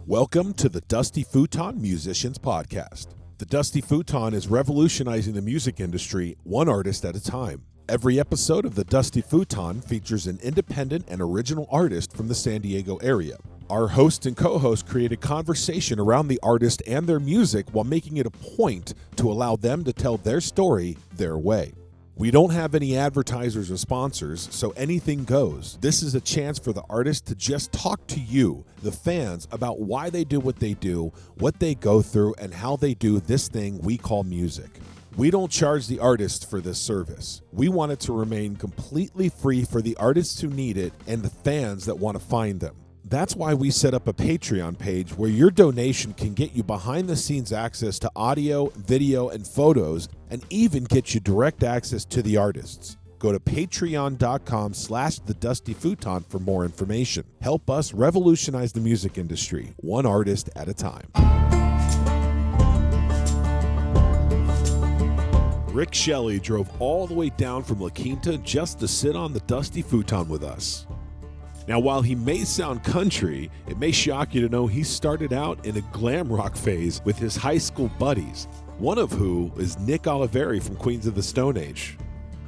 Welcome to the Dusty Futon Musicians Podcast. The Dusty Futon is revolutionizing the music industry one artist at a time. Every episode of the Dusty Futon features an independent and original artist from the San Diego area. Our host and co-host create a conversation around the artist and their music while making it a point to allow them to tell their story their way. We don't have any advertisers or sponsors, so anything goes. This is a chance for the artist to just talk to you, the fans, about why they do what they do, what they go through, and how they do this thing we call music. We don't charge the artists for this service. We want it to remain completely free for the artists who need it and the fans that want to find them. That's why we set up a Patreon page where your donation can get you behind-the-scenes access to audio, video, and photos, and even get you direct access to the artists. Go to patreon.com/thedustyfuton for more information. Help us revolutionize the music industry, one artist at a time. Rick Shelley drove all the way down from La Quinta just to sit on the Dusty Futon with us. Now, while he may sound country, it may shock you to know he started out in a glam rock phase with his high school buddies, one of who is Nick Oliveri from Queens of the Stone Age.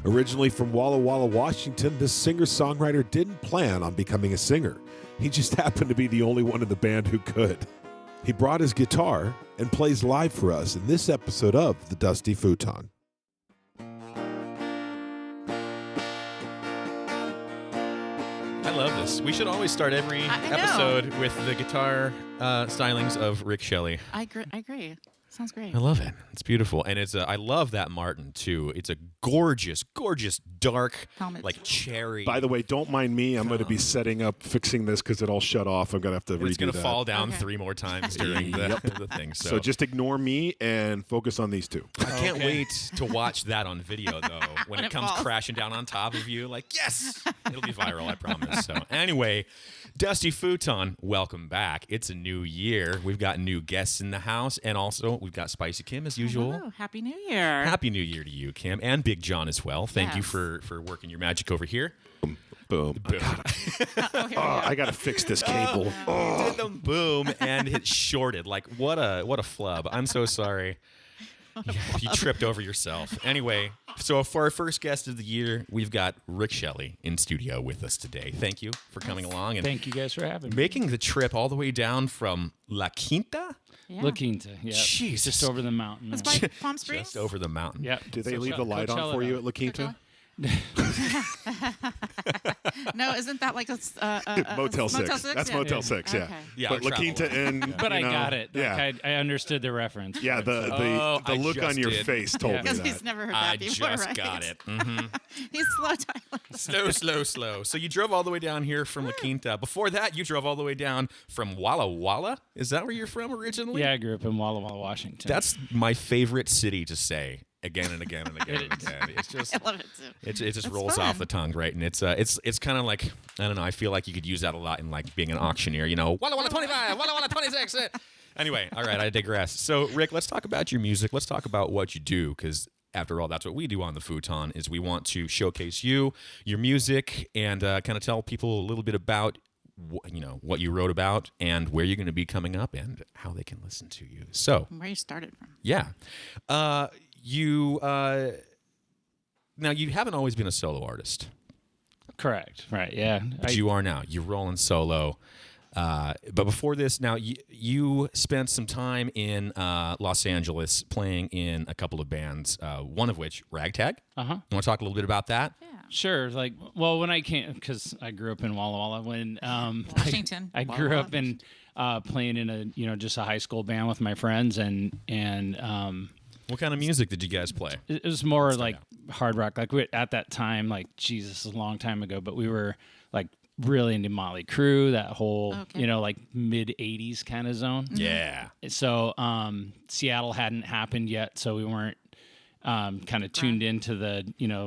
Originally from Walla Walla, Washington, this singer-songwriter didn't plan on becoming a singer. He just happened to be the only one in the band who could. He brought his guitar and plays live for us in this episode of The Dusty Futon. I love this. We should always start every episode with the guitar stylings of Rick Shelley. I agree. Sounds great. I love it. It's beautiful. And I love that Martin, too. It's a gorgeous, gorgeous, dark, Helmet. like cherry. By the way, don't mind me. I'm going to be setting up, fixing this because it all shut off. I'm going to have to redo that. It's going to fall down 3 more times during the thing. So just ignore me and focus on these two. I can't wait to watch that on video, though, when it comes crashing down on top of you. Like, yes! It'll be viral, I promise. So anyway, Dusty Futon, welcome back. It's a new year. We've got new guests in the house, and also we've got Spicy Kim as usual. Hello. Happy New Year. Happy New Year to you, Kim, and Big John as well. Thank you for working your magic over here. Boom. I got to fix this cable. You did the boom, and it shorted. Like, what a flub. I'm so sorry. You tripped over yourself. Anyway, so for our first guest of the year, we've got Rick Shelley in studio with us today. Thank you for coming along. And thank you guys for having me. Making the trip all the way down from La Quinta? Yeah. La Quinta, yeah. Jesus. Just over the mountain. It's by Palm Springs? Just over the mountain. Yeah. Do they leave the light on for you at La Quinta? No, isn't that like a Motel 6? That's Motel 6, yeah. Okay. Yeah, but La Quinta and But I got it. Yeah. Like, I understood the reference. Yeah, the look on your face told me Because that. he's never heard I that before, just right? got it. Mm-hmm. He's slow, Tyler. Slow. So you drove all the way down here from La Quinta. Before that, you drove all the way down from Walla Walla. Is that where you're from originally? Yeah, I grew up in Walla Walla, Washington. That's my favorite city to say again and again and again and again. It's just I love it too. it just It's rolls fun. off the tongue, right? And it's kind of like, I don't know, I feel like you could use that a lot in like being an auctioneer, you know, Walla Walla 25, Walla Walla 26. Anyway, all right, I digress. So Rick, let's talk about your music. Let's talk about what you do, because after all, that's what we do on the Futon, is we want to showcase you, your music, and kind of tell people a little bit about what you wrote about and where you're going to be coming up and how they can listen to you. So Where you started from. yeah. Now, you haven't always been a solo artist. correct. Right, yeah. But you are now. You're rolling solo. But before this, now, you spent some time in Los Angeles playing in a couple of bands, one of which, Ragtag. Uh-huh. You want to talk a little bit about that? Yeah. Sure. Like, well, when I came, because I grew up in Walla Walla, when Washington. I Walla grew Walla. up in playing in a just a high school band with my friends, and What kind of music did you guys play? it was more like hard rock. Like at that time, like Jesus, a long time ago, but we were like really into Motley Crue, that whole Okay. like mid '80s kind of zone. Yeah. So Seattle hadn't happened yet, so we weren't kind of tuned into the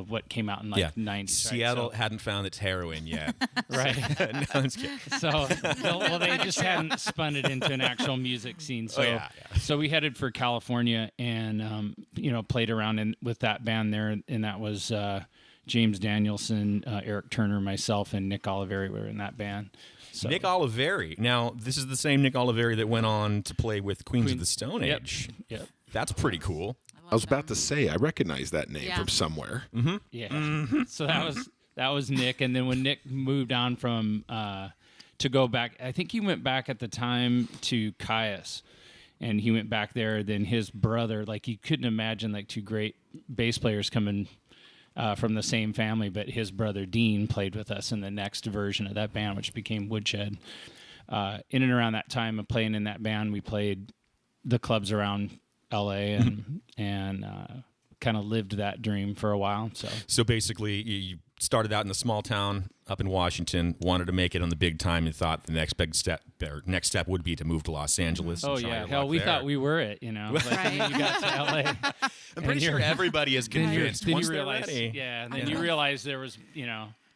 what came out in like '90s. Right? Seattle hadn't found its heroin yet. Right. No, I'm just kidding. So, well, they just hadn't spun it into an actual music scene. So, yeah. so we headed for California and, played around with that band there. And that was James Danielson, Eric Turner, myself, and Nick Oliveri were in that band. So. Nick Oliveri. Now, this is the same Nick Oliveri that went on to play with Queens of the Stone Age. Yep. That's pretty cool. I was about to say, I recognize that name Yeah. from somewhere. Yeah. So that was Nick, and then when Nick moved on from to go back, I think he went back at the time to Caius, and he went back there. Then his brother, like you couldn't imagine like two great bass players coming from the same family, but his brother Dean played with us in the next version of that band, which became WoodShed. In and around that time of playing in that band, we played the clubs around LA and kind of lived that dream for a while. So basically, you started out in a small town up in Washington, wanted to make it on the big time, and thought the next big step or next step would be to move to Los Angeles. Oh and try yeah, your hell, luck we there. thought we were it. You know, like, and then you got to LA. I'm pretty sure everybody is convinced. Then Once you they're realize, ready. yeah, and then you realize there was,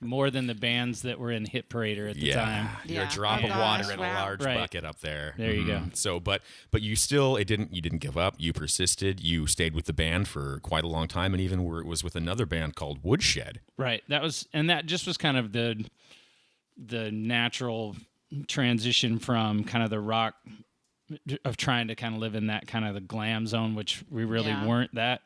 more than the bands that were in Hit Parader at the time. You're a Yeah. drop Oh, of water gosh, in a wow. large Right. bucket up there. There you go. So, but you still you didn't give up. You persisted. You stayed with the band for quite a long time, and even it was with another band called WoodShed. Right. That just was kind of the natural transition from kind of the rock of trying to kind of live in that kind of the glam zone, which we really Yeah. weren't that,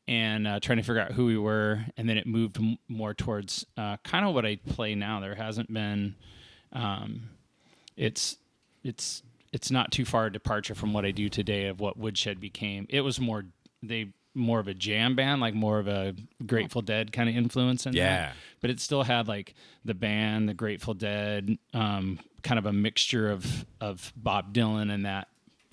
and trying to figure out who we were. And then it moved more towards kind of what I play now. There hasn't been, it's not too far a departure from what I do today of what WoodShed became. It was more of a jam band, like more of a Grateful Dead kind of influence in Yeah. that. But it still had like the band, the Grateful Dead, kind of a mixture of Bob Dylan and that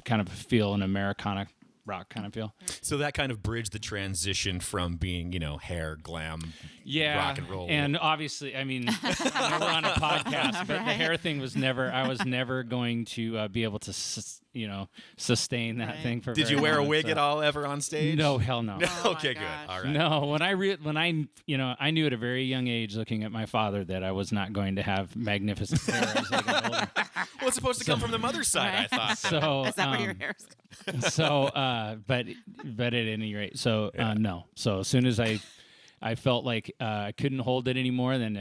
kind of feel, an Americana rock kind of feel. So that kind of bridged the transition from being, hair, glam, Yeah, rock and roll. And obviously, I mean, I know we're on a podcast, but the Right. hair thing was never. I was never going to be able to, sustain that Right. thing for. Did very you wear a long, wig so- at all ever on stage? No, hell no. No? Oh, Okay, my good. gosh. All right. No, when I knew at a very young age, looking at my father, that I was not going to have magnificent hair as I got older. Well, it's supposed to come from the mother's side, I thought. So, Is that where your hair's going? so, but at any rate, so no. So as soon as I felt like I couldn't hold it anymore, then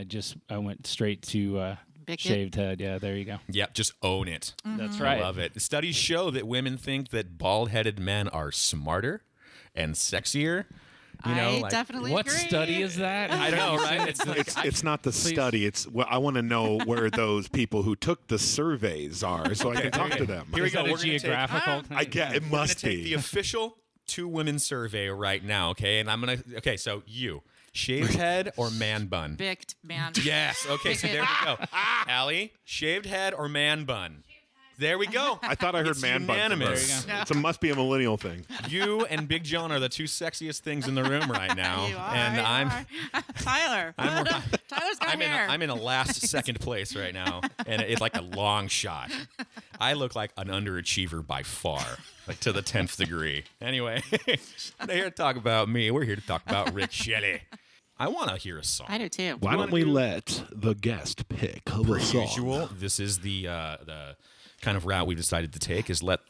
I went straight to Bick it? shaved head. Yeah, there you go. Yep, just own it. That's I right. love it. Studies show that women think that bald-headed men are smarter and sexier. I definitely What agree. study is that? I know, right? It's not the study. It's I want to know where those people who took the surveys are, so I can talk to them. Here we Is go. that a We're gonna take- geographical? I get it. We're going to Must take the be. official 2-women survey right now, okay? And I'm going to... Okay, so you. Shaved head or man bun? Bicked, man. Yes. Okay, so there we go. Allie, shaved head or man bun? There we go. I thought I heard It's man bun unanimous. first. It must be a millennial thing. You and Big John are the two sexiest things in the room right now. You are, and you I'm are. Tyler. Tyler's got hair. I'm in a last second place right now, and it's like a long shot. I look like an underachiever by far, like to the 10th degree. Anyway, we're not here to talk about me. We're here to talk about Rick Shelley. I want to hear a song. I do too. Why don't we let the guest pick the song? Usual. This is the kind of route we've decided to take. Is let.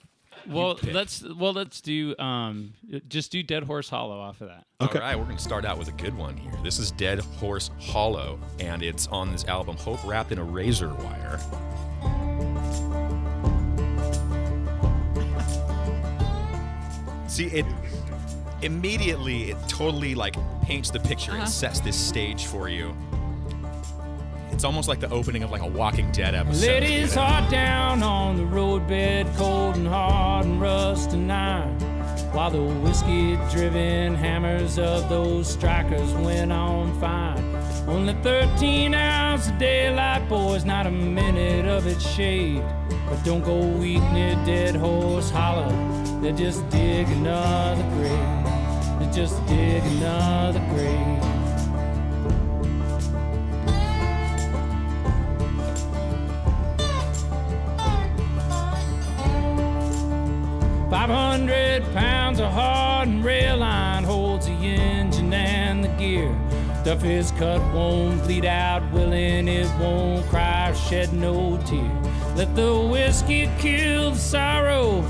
Well, pick. let's do just do Dead Horse Hollow off of that. Okay. All right, we're going to start out with a good one here. This is Dead Horse Hollow, and it's on this album, Hope Wrapped in a Razor Wire. See, it totally like paints the picture. It sets this stage for you. It's almost like the opening of like a Walking Dead episode. Ladies hard down on the roadbed, cold and hard and rust and iron, while the whiskey-driven hammers of those strikers went on fine. Only 13 hours of daylight, boys, not a minute of it shaved. But don't go weak near Dead Horse Hollow. They just dig another grave. They just dig another grave. £500 of hardened rail line holds the engine and the gear. Duffy's cut won't bleed out, willing it won't cry or shed no tear. Let the whiskey kill the sorrow,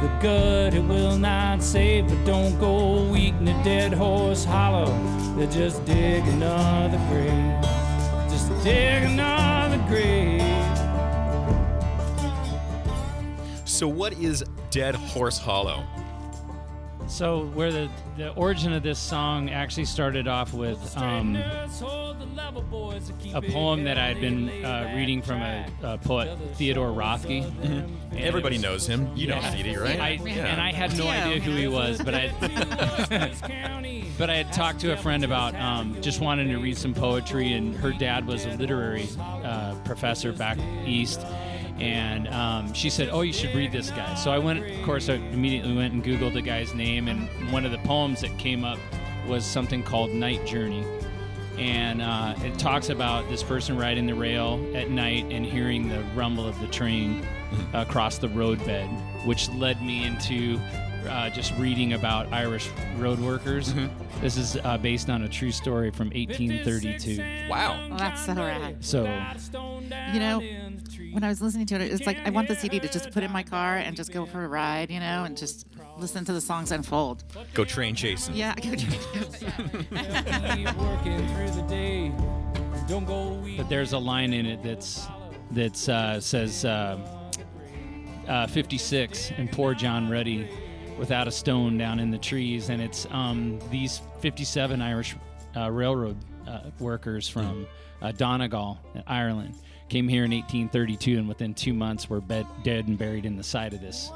the gut it will not save. But don't go weak in a Dead Horse Hollow. They just dig another grave, just dig another grave. So what is Dead Horse Hollow? So where the origin of this song actually started off with a poem that I had been reading from a poet, Theodore Rothke. Mm-hmm. Everybody knows him. You know CD, right? And I had no idea who he was, but I had talked to a friend about just wanting to read some poetry, and her dad was a literary professor back east. And she said, "Oh, you should read this guy." So I went. Of course, I immediately went and Googled the guy's name, and one of the poems that came up was something called "Night Journey," and it talks about this person riding the rail at night and hearing the rumble of the train across the roadbed, which led me into just reading about Irish road workers. Mm-hmm. This is based on a true story from 1832. Wow. Well, that's so rad. So, you know, when I was listening to it, it's like I want the CD to just put in my car and just go for a ride, you know, and just listen to the songs unfold. Go train chasing. Yeah, go train chasing. But there's a line in it that says 56 and poor John Ruddy without a stone down in the trees, and it's these 57 Irish railroad workers from Donegal, Ireland, came here in 1832, and within 2 months were dead and buried in the side of this.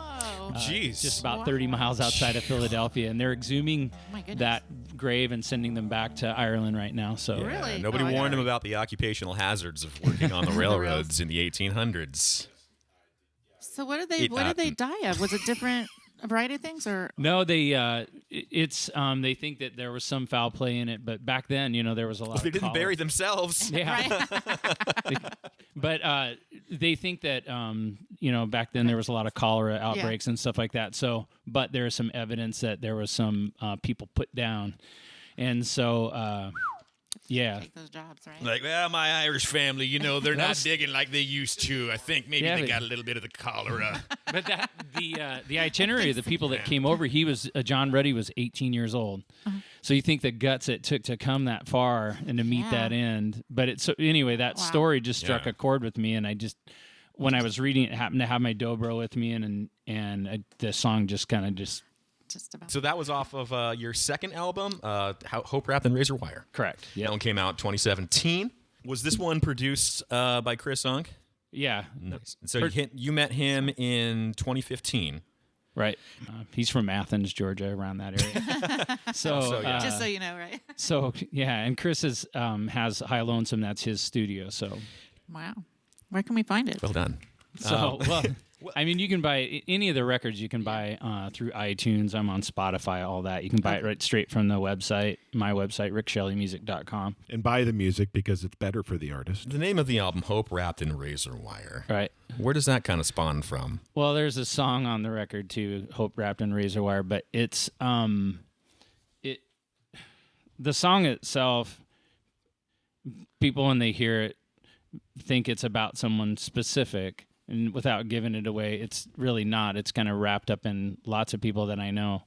Jeez. Just about 30 miles outside of Philadelphia, and they're exhuming goodness. that grave and sending them back to Ireland right now. So Really? Nobody Oh, warned yeah. him about the occupational hazards of working on the railroads in the 1800s. So what did they die of? Was it a variety of things, or No, they they think that there was some foul play in it, but back then, you know, there was a lot. They of didn't cholera. bury themselves. Yeah, but they think that you know, back then there was a lot of cholera outbreaks and stuff like that. So, but there is some evidence that there was some people put down, and so yeah. take those jobs, right? Like, well, my Irish family, you know, they're not digging like they used to. I think maybe Yeah, they but- got a little bit of the cholera. But that the itinerary of the people that came over, he was John Ruddy was 18 years old. So you think the guts it took to come that far and to meet that end. But it's so anyway, that story just struck a chord with me, and I just when I was reading it, happened to have my dobro with me, and the song just kind of just About. So that was off of your second album, Hope Wrapped in Razor Wire. correct. That one came out 2017. Was this one produced by Chris Unk? Yeah. Nice. So you met him in 2015. Right. He's from Athens, Georgia, around that area. So Just so you know, right? So yeah, and Chris has High Lonesome. That's his studio. So Wow. Where can we find it? Well done. So, well, I mean, you can buy any of the records. You can buy through iTunes. I'm on Spotify, all that. You can buy it right straight from the website, my website, rickshelleymusic.com. And buy the music because it's better for the artist. The name of the album, Hope Wrapped in Razor Wire. Right. Where does that kind of spawn from? Well, there's a song on the record too, "Hope Wrapped in Razor Wire," but it's the song itself. People when they hear it think it's about someone specific. And without giving it away, it's really not. It's kind of wrapped up in lots of people that I know.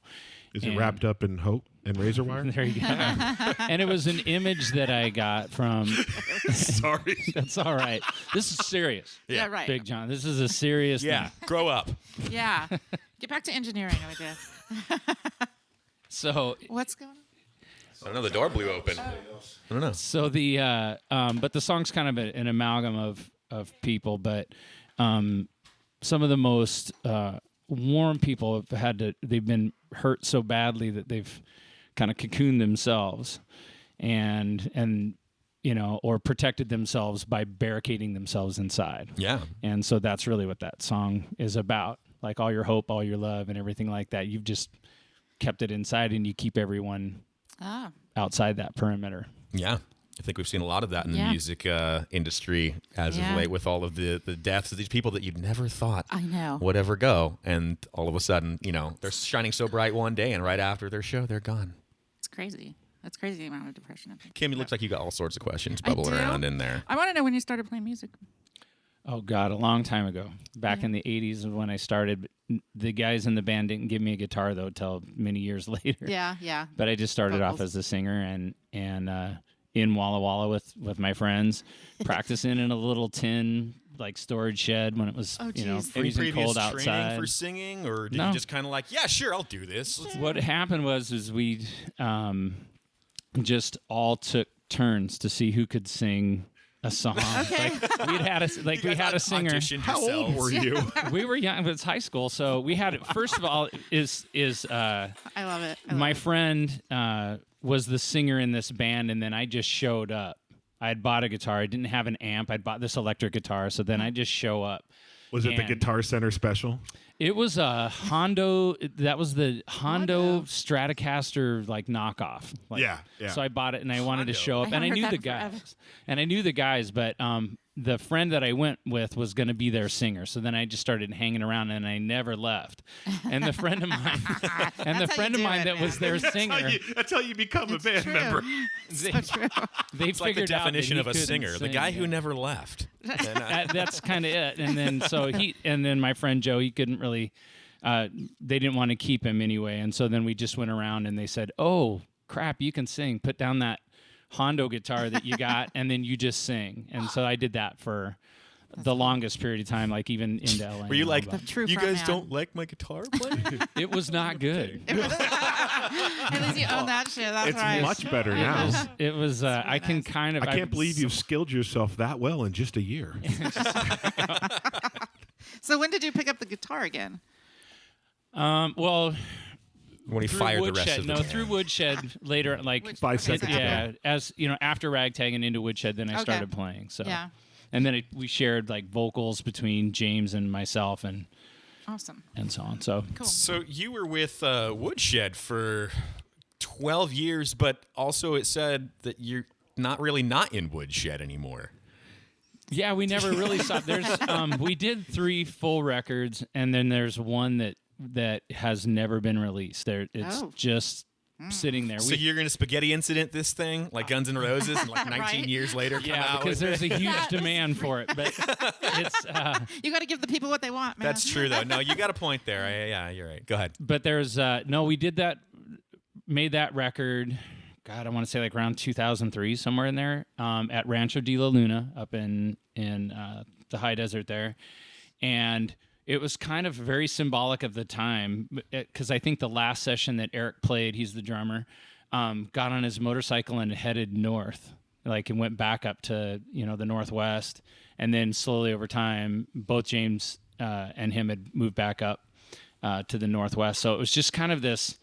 Is it wrapped up in hope and razor wire? There you go. And it was an image that I got from. Sorry. That's all right. This is serious. Yeah, right. Big John. This is a serious Yeah, thing. grow up. Yeah. Get back to engineering, I guess. So What's going on? I don't know, the door blew open. I don't know. So the but the song's kind of an amalgam of people, but some of the most warm people have they've been hurt so badly that they've kind of cocooned themselves and you know, or protected themselves by barricading themselves inside. Yeah. And so that's really what that song is about. Like all your hope, all your love, and everything like that. You've just kept it inside, and you keep everyone outside that perimeter. Yeah. I think we've seen a lot of that in the Yeah. music industry as of late, with all of the deaths of these people that you'd never thought I know. would ever go. And all of a sudden, you know, they're shining so bright one day, and right after their show, they're gone. It's crazy. That's crazy the amount of depression. I think. Kim, it looks like you got all sorts of questions bubbling do. around in there. I want to know when you started playing music. Oh, God, a long time ago. Back in the 80s is when I started. The guys in the band didn't give me a guitar, though, till many years later. Yeah. But I just started off Vocals. as a singer and in Walla Walla with my friends, practicing in a little tin like storage shed when it was Oh, you know geez. Any freezing previous cold training outside. for singing, or did No. you just kind of like, yeah, sure, I'll do this? What happened was we just all took turns to see who could sing a song. Okay. Like we had a singer. Auditioned How old yourselves. were you? We were young, but it's high school, so we had. First of all, I love it. my friend was the singer in this band, and then I just showed up. I had bought a guitar. I didn't have an amp. I'd bought this electric guitar, so then I just show up. Was it the And- Guitar Center special? It was a Hondo. That was the Hondo Stratocaster like knockoff. Like, Yeah. So I bought it and I wanted to show up, I and I haven't knew heard the that forever. guys. And I knew the guys, but the friend that I went with was going to be their singer. So then I just started hanging around, and I never left. And the friend of mine, That's how you do it, that man. was their singer, That's how you become a band True. member. they, So true. they It's like the figured out that definition he of a couldn't singer, the sing, guy who yeah. never left. That's kind of it. And then then my friend Joe, he couldn't really. They didn't want to keep him anyway, and so then we just went around and they said, "Oh crap, you can sing. Put down that Hondo guitar that you got, and then you just sing." And so I did that for the longest period of time, like even into LA. Were you and like, all that. True you front guys man. don't like my guitar playing? It was not good. At least you own that shit. That's It's right. much better now. It was. I can kind of. I can't believe you've skilled yourself that well in just a year. So when did you pick up the guitar again? Well, When he through fired the WoodShed. rest of the No, band. through WoodShed later, like 5 seconds yeah, ago. as you know, after Ragtag and into WoodShed, then I Okay. started playing. So Yeah. and then we shared like vocals between James and myself, and Awesome. so on. So Cool. So you were with WoodShed for 12 years, but also it said that you're not in WoodShed anymore. yeah, we never really stopped. There's we did 3 full records, and then there's one that has never been released. It's Oh. just sitting there. So you're going to spaghetti incident this thing like Guns N' Roses and like 19 Right. years later come yeah, out because with there's it? a huge That is demand for it, but it's. You got to give the people what they want, man. That's true though. No, you got a point there. Yeah, you're right. Go ahead. But there's no, we did that, made that record. God, I want to say like around 2003, somewhere in there, at Rancho de la Luna up in the high desert there, and it was kind of very symbolic of the time because I think the last session that Eric played, he's the drummer, got on his motorcycle and headed north, like and went back up to the northwest, and then slowly over time, both James and him had moved back up to the northwest. So it was just kind of this.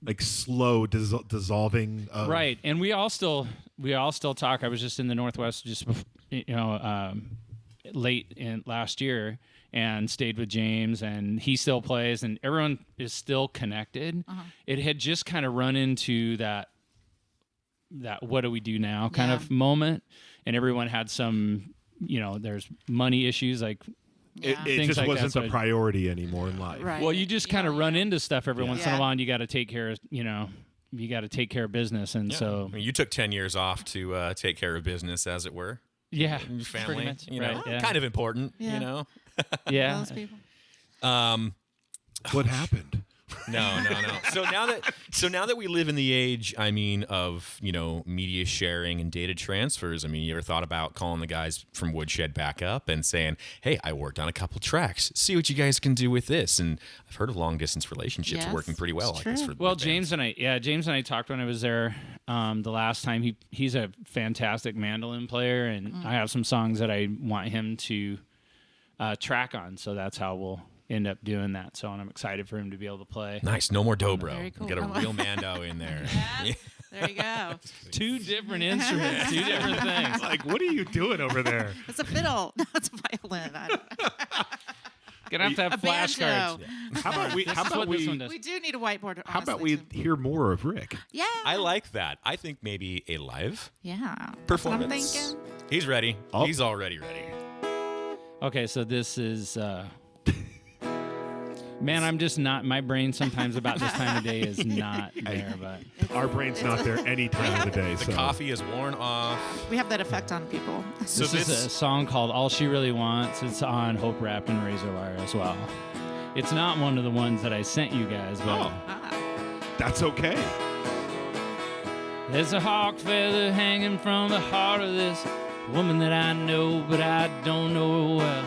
Like slow dissolving. Right, and we all still talk. I was just in the Northwest just late in last year and stayed with James, and he still plays, and everyone is still connected. It had just kind of run into that what do we do now kind Yeah. of moment, and everyone had some there's money issues like. It Yeah. Things just like wasn't that, the so- priority anymore in life. Right. Well, you just kind of run into stuff every once in Yeah. a while, and you got to take care of you got to take care of business, and so I mean, you took 10 years off to take care of business, as it were. yeah, Your pretty family, much, you know, right, yeah. kind of important, Yeah. you know. yeah. Those people. What happened? No. So now that we live in the age, I mean, of media sharing and data transfers. I mean, you ever thought about calling the guys from WoodShed back up and saying, "Hey, I worked on a couple tracks. See what you guys can do with this." And I've heard of long distance relationships Yes, working pretty well it's like this. true. For Well, bands. James and I talked when I was there the last time. He's a fantastic mandolin player, and I have some songs that I want him to track on. So that's how we'll end up doing that. So and I'm excited for him to be able to play. Nice, no more dobro. Very cool. Get a real Mando in there. Yeah. There you go. 2 different instruments, 2 different things. Like, what are you doing over there? It's a fiddle. No, it's a violin. I don't know. Gonna have to have A banjo. flashcards. How about we? This How is about what this one we? does. We do need a whiteboard. How about honestly, we too. hear more of Rick? Yeah. I like that. I think maybe a live Yeah. That's what I'm performance. thinking. He's ready. Oh. He's already ready. Okay, so this is. Man, I'm just not. My brain sometimes about this time of day is not there, but Our brain's not there any time of the day. The So coffee is worn off. We have that effect on people. So this is a song called "All She Really Wants." It's on Hope Rap and Razor Wire as well. It's not one of the ones that I sent you guys, but Oh. Ah. that's okay. there's a hawk feather hanging from the heart of this woman that I know, but I don't know her well.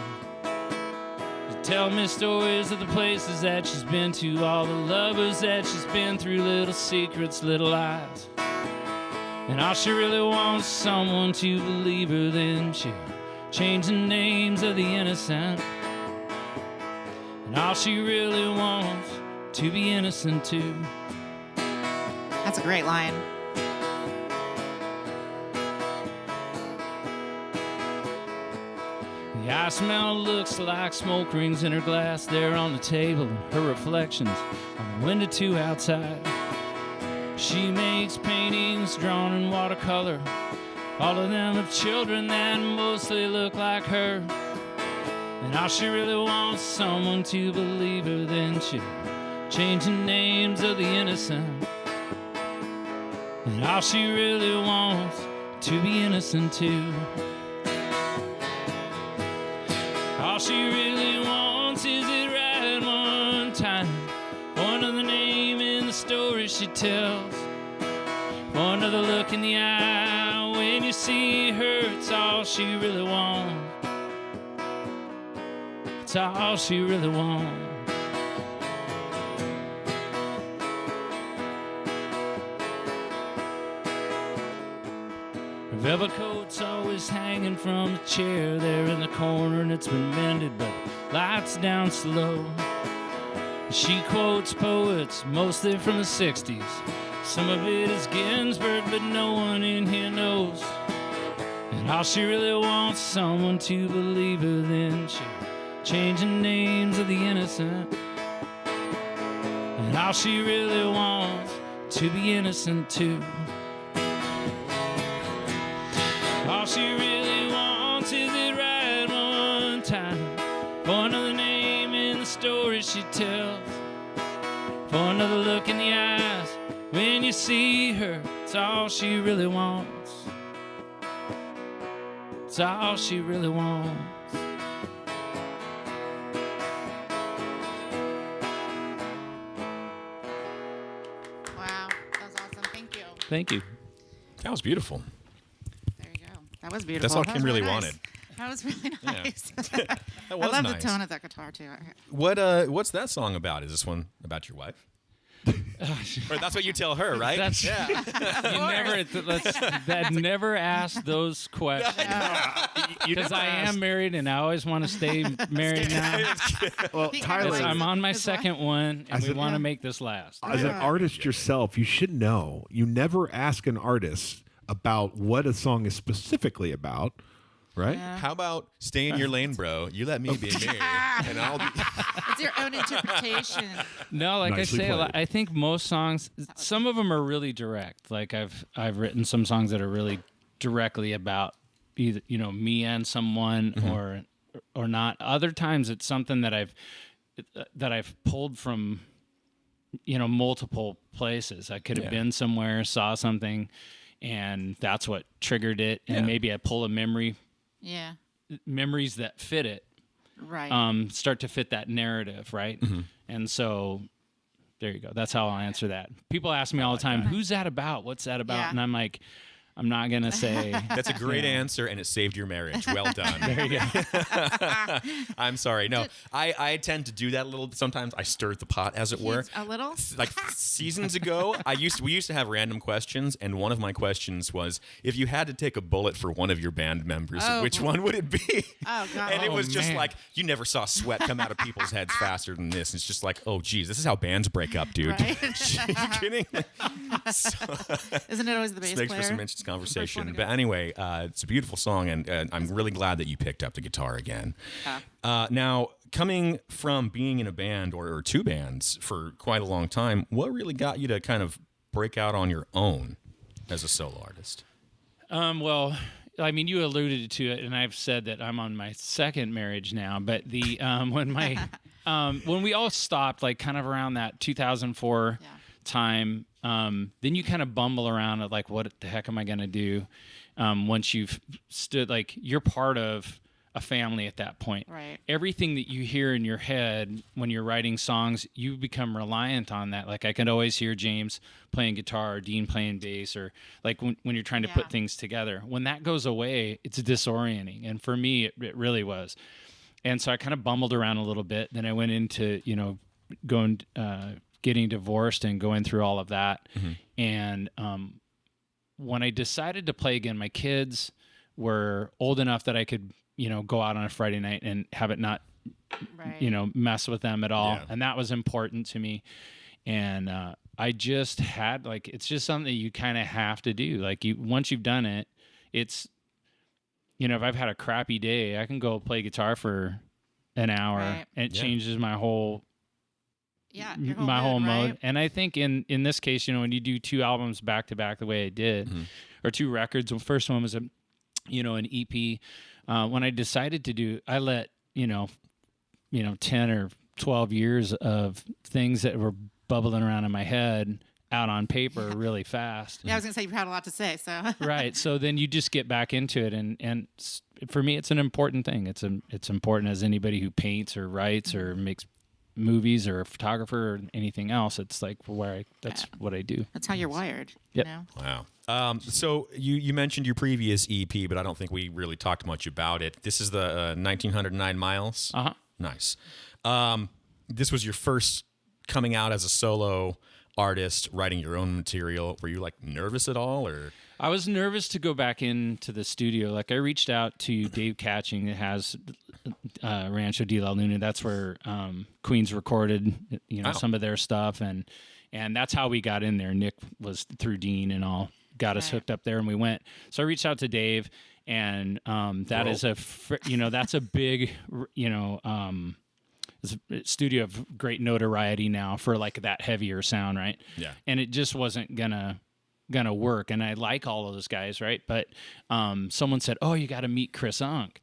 She tell me stories of the places that she's been to, all the lovers that she's been through, little secrets, little lies. And all she really wants is someone to believe her, then she'll change the names of the innocent. And all she really wants to be innocent too. That's a great line. The ice smell looks like smoke rings in her glass there on the table, and her reflections on the window too outside. She makes paintings drawn in watercolor, all of them of children that mostly look like her. And all she really wants is someone to believe her, then she'll change the names of the innocent. And all she really wants to be innocent too. All she really wants is it right one time, for another name in the story she tells, for another look in the eye when you see her. It's all she really wants. It's all she really wants. Her velvet coat's always hanging from the chair there in the corner, and it's been mended, but lights down slow. She quotes poets, mostly from the 60s. Some of it is Ginsberg, but no one in here knows. And all she really wants is someone to believe her, then she'll change the names of the innocent. And all she really wants to be innocent too. All she really wants is it right one time, for another name in the story she tells, for another look in the eyes when you see her. It's all she really wants. It's all she really wants. Wow, that was awesome. Thank you. Thank you. That was beautiful. There you go. That was beautiful. That's all That Kim was really nice. wanted. That was really nice. That I was love nice. the tone of that guitar too. What's that song about? Is this one about your wife? Or that's what you tell her, right? That's, yeah. that never ask those questions. Because I am married and I always want to stay married now. Well, He Tyler, kinda I'm on my His wife? second one, and As we a- want to make this last. as an artist yourself, you should know. You never ask an artist about what a song is specifically about, right? How about stay in your lane, bro? You let me be married, and I'll be. It's your own interpretation. No, like Nicely I say, played. I think most songs, some of them are really direct. Like I've written some songs that are really directly about either me and someone or not. Other times it's something that I've pulled from multiple places. I could have been somewhere, saw something, and that's what triggered it. And maybe I pull a memories that fit it. Right. Start to fit that narrative, right? And so there you go. That's how I'll answer that. People ask me all the time, who's that about? What's that about? Yeah. And I'm like, I'm not going to say. That's a great answer, and it saved your marriage. Well done. There you go. I'm sorry. No, I tend to do that a little. Sometimes I stir the pot, as it were. A little? Like seasons ago, we used to have random questions, and one of my questions was, if you had to take a bullet for one of your band members, which one would it be? Oh, God. And it was just man. like, you never saw sweat come out of people's heads faster than this. It's just like, oh, geez, this is how bands break up, dude. Right? Are you kidding? Isn't it always the bass Makes player? for some interesting conversation. to But go. anyway, it's a beautiful song, and I'm really glad that you picked up the guitar again. Now, coming from being in a band or two bands for quite a long time, what really got you to kind of break out on your own as a solo artist? Well, I mean, you alluded to it, and I've said that I'm on my second marriage now. But the when we all stopped, like kind of around that 2004 time, then you kind of bumble around at like, what the heck am I going to do? Once you've stood, like you're part of a family at that point. Right. Everything that you hear in your head when you're writing songs, you become reliant on that. Like I could always hear James playing guitar or Dean playing bass, or like when you're trying to put things together. When that goes away, it's disorienting. And for me, it really was. And so I kind of bumbled around a little bit. Then I went into, getting divorced and going through all of that. Mm-hmm. And when I decided to play again, my kids were old enough that I could, go out on a Friday night and have it not, mess with them at all. Yeah. And that was important to me. And I just had, it's just something that you kind of have to do. Once you've done it, it's, if I've had a crappy day, I can go play guitar for an hour and it changes my whole your whole my whole mood, mode. right? And I think in this case, when you do 2 albums back to back the way I did, or 2 records, the first one was an EP. When I decided to do, I let 10 or 12 years of things that were bubbling around in my head out on paper really fast. Yeah, I was gonna say you've had a lot to say, so Right. So then you just get back into it, and for me, it's an important thing. It's important as anybody who paints or writes or makes movies or a photographer or anything else. It's like that's what I do. That's how you're wired. Yep. You know? Wow. So you mentioned your previous EP, but I don't think we really talked much about it. This is the 1909 Miles. Uh-huh. Nice. This was your first coming out as a solo artist, writing your own material. Were you nervous at all, or? I was nervous to go back into the studio. I reached out to Dave Catching that has Rancho de la Luna. That's where Queens recorded, some of their stuff, and that's how we got in there. Nick was through Dean and all, got us hooked up there, and we went. So I reached out to Dave, and that is that's a big, it's a studio of great notoriety now for that heavier sound, right? Yeah. And it just wasn't gonna work. And I like all of those guys, right? But someone said, "Oh, you got to meet Chris Unk."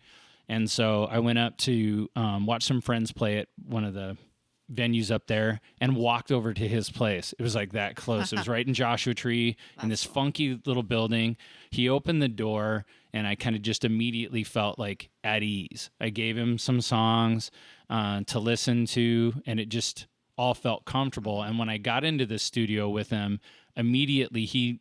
And so I went up to watch some friends play at one of the venues up there and walked over to his place. It was that close. It was right in Joshua Tree in this funky little building. He opened the door and I kind of just immediately felt at ease. I gave him some songs to listen to, and it just all felt comfortable. And when I got into the studio with him, immediately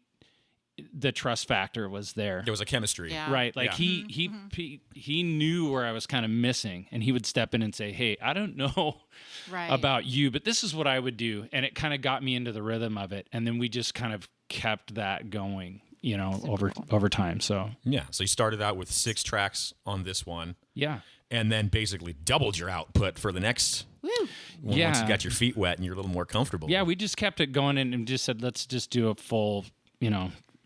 the trust factor was there. There was a chemistry. Yeah. Right. He knew where I was kind of missing, and he would step in and say, "Hey, I don't know about you, but this is what I would do." And it kind of got me into the rhythm of it. And then we just kind of kept that going, over time. So, yeah. So you started out with 6 tracks on this one. yeah. And then basically doubled your output for the next. Woo. Once you got your feet wet and you're a little more comfortable. Yeah, we just kept it going and just said, let's just do a full,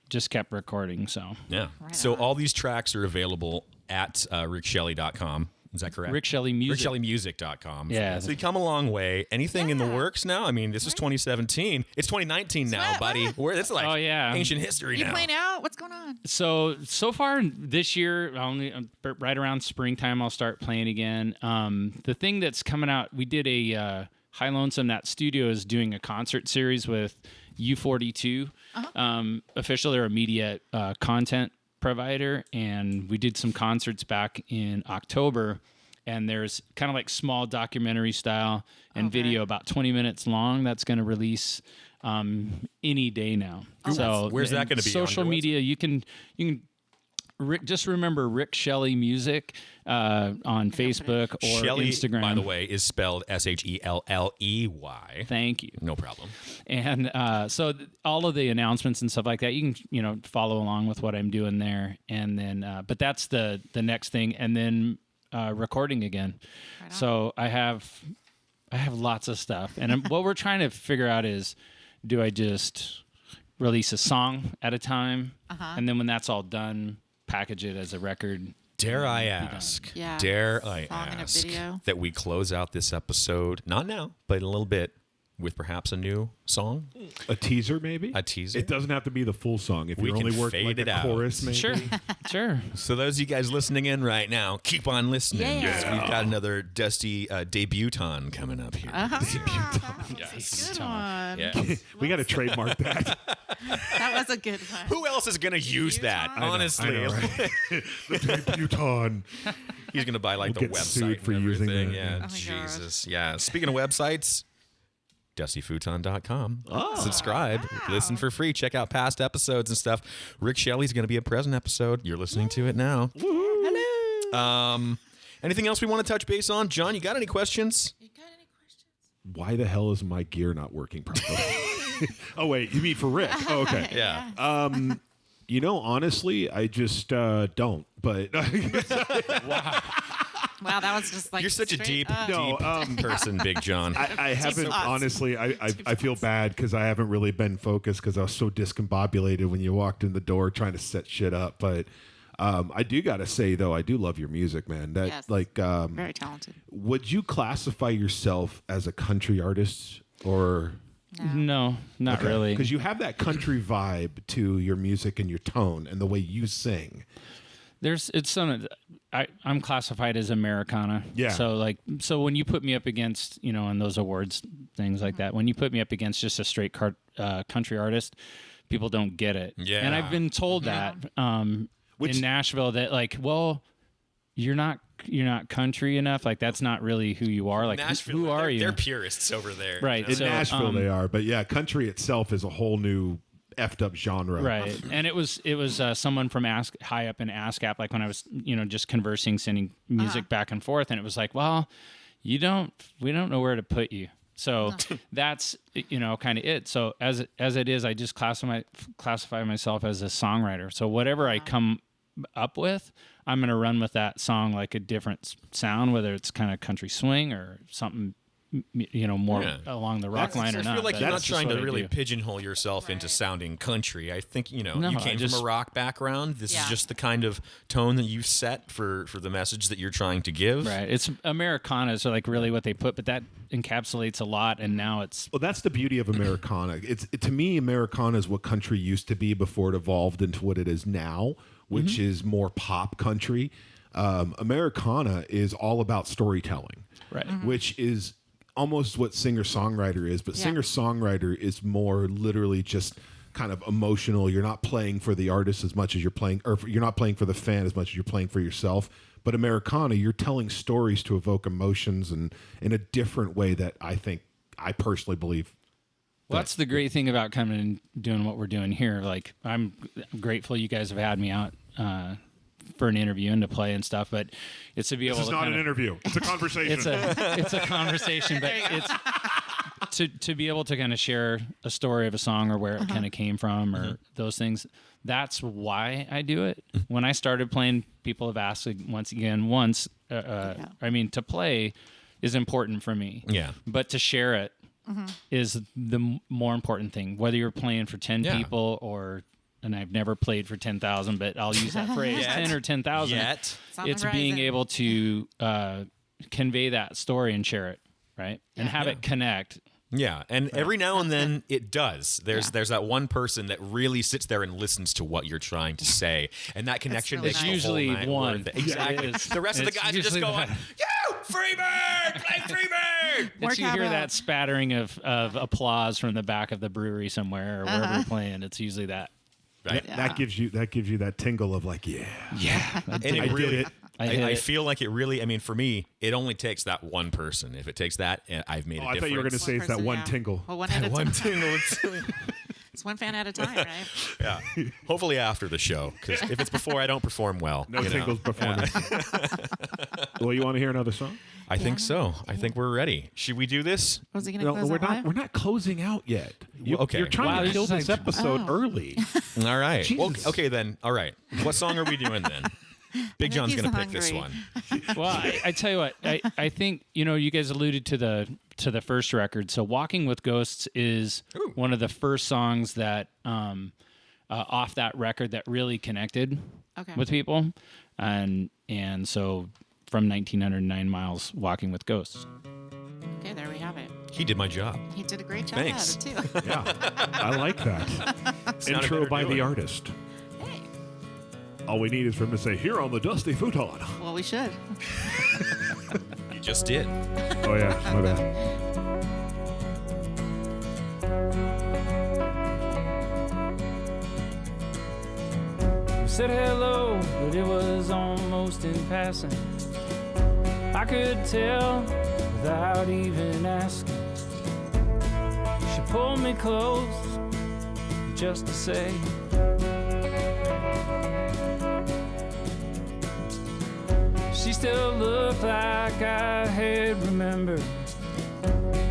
just kept recording. So, Yeah. Right So on. all these tracks are available at rickshelley.com. Is that correct? Rick Shelley Music. rickshelleymusic.com. Yeah. So you come a long way. Anything in the works now? I mean, this is 2017. It's 2019 now, What? buddy. It's Oh, yeah. ancient history You now. playing out? What's going on? So far this year, right around springtime, I'll start playing again. The thing that's coming out, we did a High Lonesome. That studio is doing a concert series with U42 official. They're a media content provider, and we did some concerts back in October, and there's kind of small documentary style and video about 20 minutes long that's going to release any day now. So Where's that and gonna be? On social your media? You can just remember Rick Shelley Music on Facebook or Shelley, Instagram. by the way, is spelled Shelley. Thank you. No problem. And so all of the announcements and stuff like that, you can follow along with what I'm doing there. And then, but that's the next thing. And then recording again. Right on. So I have lots of stuff. And what we're trying to figure out is, do I just release a song at a time, and then when that's all done, package it as a record? Dare I ask? Yeah. Dare I Song and a ask video. that we close out this episode? Not now, but in a little bit. with perhaps a new song, A teaser, maybe? a teaser. It doesn't have to be the full song. If We you can only work fade like it a out. chorus, maybe. Sure. So those of you guys listening in right now, keep on listening. Yeah. 'Cause we've got another Dusty Debutante coming up here. Good one. Yeah. We got to trademark that. That was a good one. Who else is gonna use that? I know, Honestly, I know, right? The Debutante. he's gonna buy like We'll the get website sued for and using everything. that. Yeah, Oh my Jesus. Yeah. Speaking of websites, DustyFuton.com. Subscribe, listen for free, check out past episodes and stuff. Rick Shelley's gonna be a present episode. You're listening to it now. Hello. Anything else we want to touch base on? John, you got any questions? You got any questions? Why the hell is my gear not working properly? Oh, wait. You mean for Rick? Oh, okay. Yeah. You know, honestly, I just don't. But Wow, that was just like You're such a straight deep, up. No, deep person, Big John. I haven't, thoughts. honestly, I feel bad because I haven't really been focused because I was so discombobulated when you walked in the door trying to set shit up. But I do got to say, though, I do love your music, man. That Yes. Very talented. Would you classify yourself as a country artist or? No, not really. Because you have that country vibe to your music and your tone and the way you sing. I'm classified as Americana. Yeah. So when you put me up against, in those awards, things like that, when you put me up against just a straight country artist, people don't get it. Yeah. And I've been told that in Nashville that you're not country enough. Like that's not really who you are. Like Nashville, who are you? They're purists over there. Right. In So, Nashville, they are. But yeah, country itself is a whole new effed up genre. Right. And it was someone from high up in ASCAP, like when I was, just conversing, sending music back and forth. And it was like, well, we don't know where to put you. So that's, kind of it. So as it is, I just classify myself as a songwriter. So whatever I come up with, I'm going to run with that song like a different sound, whether it's kind of country swing or something, more along the rock line or not. I feel like you're not That's just trying to what I really do. pigeonhole yourself into sounding country. I think, you I came just- from a rock background. This is Yeah. just the kind of tone that you set for the message that you're trying to give. Right. It's Americanas are like really what they put, but that encapsulates a lot. And now it's Well, that's the beauty of Americana. To me, Americana is what country used to be before it evolved into what it is now, which is more pop country. Americana is all about storytelling, right. which is almost what singer-songwriter is, but Yeah. singer-songwriter is more literally just kind of emotional. You're not playing for the artist as much as you're playing, or you're not playing for the fan as much as you're playing for yourself. But Americana, you're telling stories to evoke emotions and in a different way that I personally believe. Well, that's the great thing about coming and doing what we're doing here. Like, I'm grateful you guys have had me out for an interview and to play and stuff, but it's to be able This is to not kind an of, interview. It's a conversation. it's a conversation, but it's to be able to kind of share a story of a song or where it kind of came from or those things. That's why I do it. When I started playing, people have asked to play is important for me. Yeah. But to share it is the more important thing. Whether you're playing for 10 Yeah. people and I've never played for 10,000, but I'll use that phrase, Yet. 10 or 10,000. Yet. on It's the being horizon. able to convey that story and share it, right? And have it connect. Yeah, and every now and then it does. There's that one person that really sits there and listens to what you're trying to say, and that connection really makes nice. the whole Usually night one. worth it. Exactly. It is. The rest of the It's guys are just usually going, one. "You Freebird, play Freebird." It's you hear cowbell. that spattering of applause from the back of the brewery somewhere or wherever you're playing. It's usually that. Right. That gives you that tingle of like, yeah. And it I did really, it. I feel like it really. I mean, for me, it only takes that one person. If it takes that, I've made a Oh, I difference. thought you were going to say it's that person, one yeah. tingle. Well, one at a One time. tingle. It's one fan at a time, right? Yeah. Hopefully after the show, because if it's before, I don't perform well. No you know? tingles performance. Well, you want to hear another song? I think so. I think we're ready. Should we do this? Was he going to No, close we're it not. live? We're not closing out yet. Okay. You're trying Wow, to this kill is this like- episode early. All right. Well, Jesus. okay then. All right. What song are we doing then? Big John's he's going to pick this hungry. one. Well, I tell you what, I think, you guys alluded to the first record. So Walking with Ghosts is one of the first songs that off that record that really connected with people. And so from 1909 Miles, Walking with Ghosts. Okay, there we have it. He did my job. He did a great job Thanks. at it, too. Yeah, I like that. Sounded Intro better by doing the it. artist. Hey, All we need is for him to say, "Here on the Dusty Futon." well, we should. You just did. Oh yeah, my bad. We said hello, but it was almost in passing. I could tell without even asking. She pulled me close just to say, she still looked like I had remembered.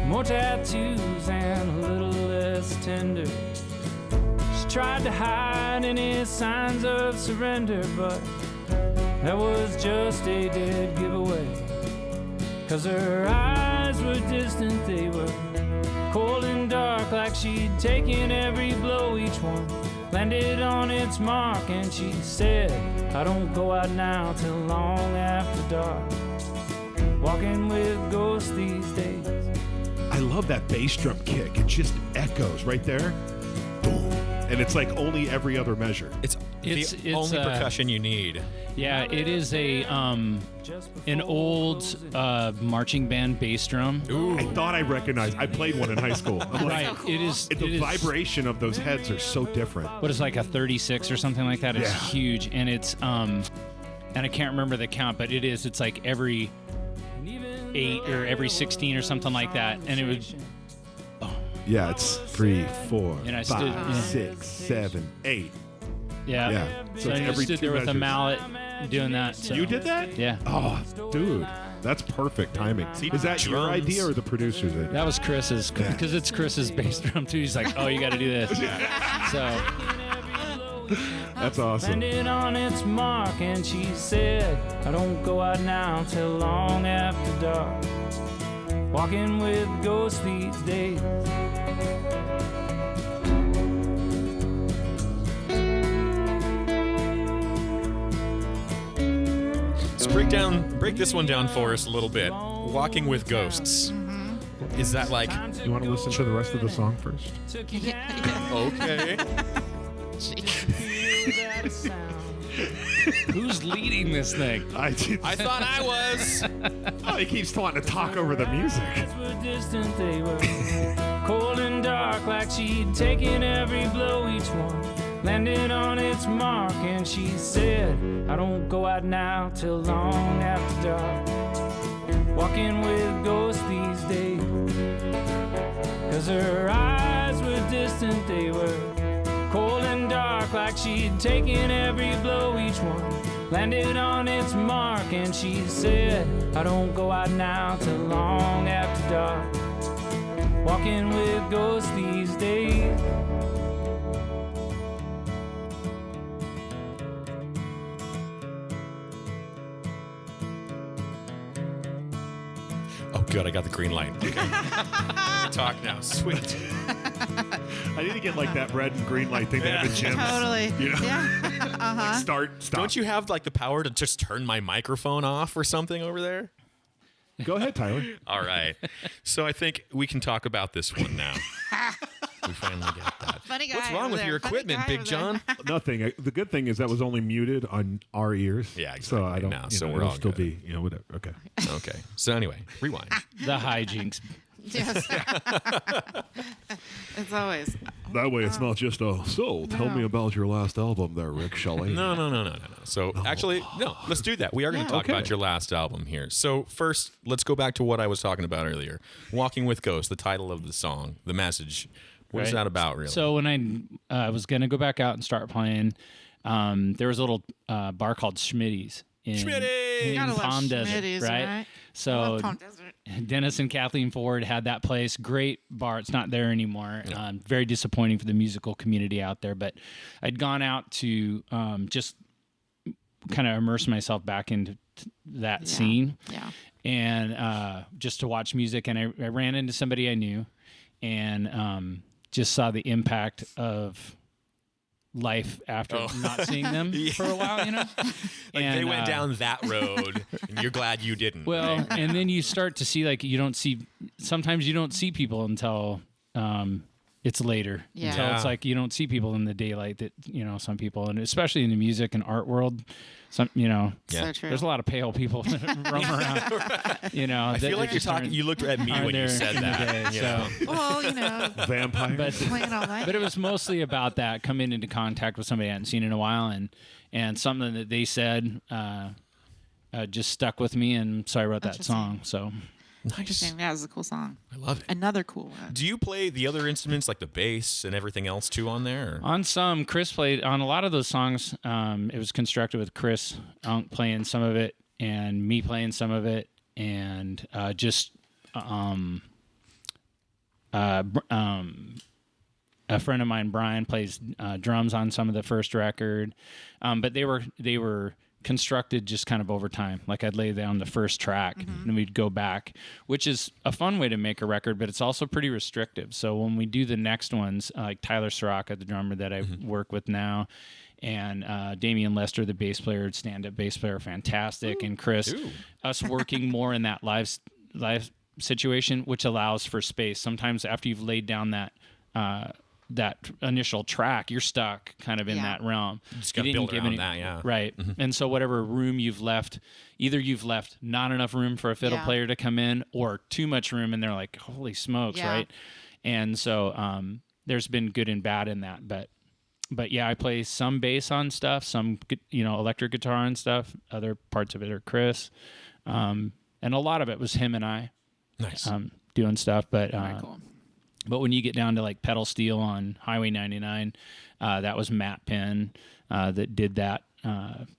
More tattoos and a little less tender. She tried to hide any signs of surrender, but that was just a dead giveaway. 'Cause her eyes were distant, they were cold and dark, like she'd taken every blow, each one landed on its mark. And she said, I don't go out now till long after dark, walking with ghosts these days. I love that bass drum kick. It just echoes right there. Boom. And it's like only every other measure. It's the only percussion you need. Yeah, it is a an old marching band bass drum. Ooh. I thought I recognized. I played one in high school. I'm like, Right, it is. the vibration of those heads are so different. What is like a 36 or something like that? It's Yeah. huge, and it's and I can't remember the count, but it is. It's like every 8 or every 16 or something like that, and it would. Yeah, it's 3, 4, And I 5, stood- yeah. 6, 7, 8. Yeah. Yeah. So it's I every stood two there with a measures. mallet doing that. So. You did that? Yeah. Oh, dude, that's perfect timing. Is that your drums. idea or the producer's idea? That was Chris's, because it's Chris's bass drum too. He's like, "Oh, you got to do this." So That's awesome. Landed on its mark, and she said, I don't go out now till long after dark, walking with ghosts these days. So break this one down for us a little bit. Walking with ghosts. Is that like You want to listen to the rest of the song first? okay? who's leading this thing? I thought I was. Oh, he keeps wanting to talk over the music. Were distant, they were cold and dark, like she'd taken every blow, each one landed on its mark. And she said, I don't go out now till long after dark, walking with ghosts these days. 'Cause her eyes were distant, they were cold and dark, like she'd taken every blow, each one landed on its mark. And she said, I don't go out now till long after dark, walking with ghosts these days. Oh, good. I got the green light. Okay. Talk now. Sweet. I need to get like that red and green light thing they have in gyms. Totally. You know? Yeah. Like start, stop. Don't you have like the power to just turn my microphone off or something over there? Go ahead, Tyler. All right. So I think we can talk about this one now. We finally get that. Funny guy What's wrong over with there. your Funny equipment, guy Big over there. John? Nothing. The good thing is that was only muted on our ears. Yeah, So I exactly. don't. Now, you so know, we're it'll all still good. be, whatever. Okay. Okay. So anyway, rewind. The hijinks. Yes. It's always. That way, it's not just a. So, tell me about your last album, there, Rick Shelley. No. So actually, no. Let's do that. We are going to Yeah. talk about your last album here. So first, let's go back to what I was talking about earlier. Walking with Ghosts, the title of the song, the message. What is Right. that about, really? So when I was going to go back out and start playing, there was a little bar called Schmitty's in, Schmitty's! in Gotta love Palm Desert, Schmitty's, right? right? So Love Palm Desert. Dennis and Kathleen Ford had that place. Great bar. It's not there anymore. Very disappointing for the musical community out there. But I'd gone out to just kind of immerse myself back into that scene. Yeah. And just to watch music. And I ran into somebody I knew and just saw the impact of life after not seeing them for a while, Like and, they went down that road, and you're glad you didn't. Well, right? and then you start to see, like, sometimes you don't see people until it's later. Yeah. Until it's like you don't see people in the daylight that, some people, and especially in the music and art world, So true. there's a lot of pale people roaming around. I feel like you're talking. You looked at me when you said that. Well, Vampire. But playing all night. But it was mostly about that, coming into contact with somebody I hadn't seen in a while, and something that they said just stuck with me, and so I wrote that song. So Nice. Yeah, it was a cool song. I love it. Another cool one. Do you play the other instruments like the bass and everything else too on there? Or? on some, Chris played on a lot of those songs. It was constructed with Chris playing some of it and me playing some of it, and a friend of mine, Brian, plays drums on some of the first record. But they were constructed just kind of over time. Like I'd lay down the first track and we'd go back, which is a fun way to make a record, but it's also pretty restrictive. So when we do the next ones, like Tyler Soraka, the drummer that I work with now, and Damian Lester, the bass player, stand-up bass player, fantastic, and Chris, us working more in that live situation, which allows for space. Sometimes after you've laid down that initial track, you're stuck kind of in that realm. You just got to build around that, yeah. Right. And so whatever room you've left, either you've left not enough room for a fiddle player to come in, or too much room, and they're like, holy smokes, right? And so there's been good and bad in that. But yeah, I play some bass on stuff, some electric guitar and stuff. Other parts of it are Chris. And a lot of it was him and I doing stuff. But Very cool. But when you get down to like pedal steel on Highway 99, that was Matt Penn that did that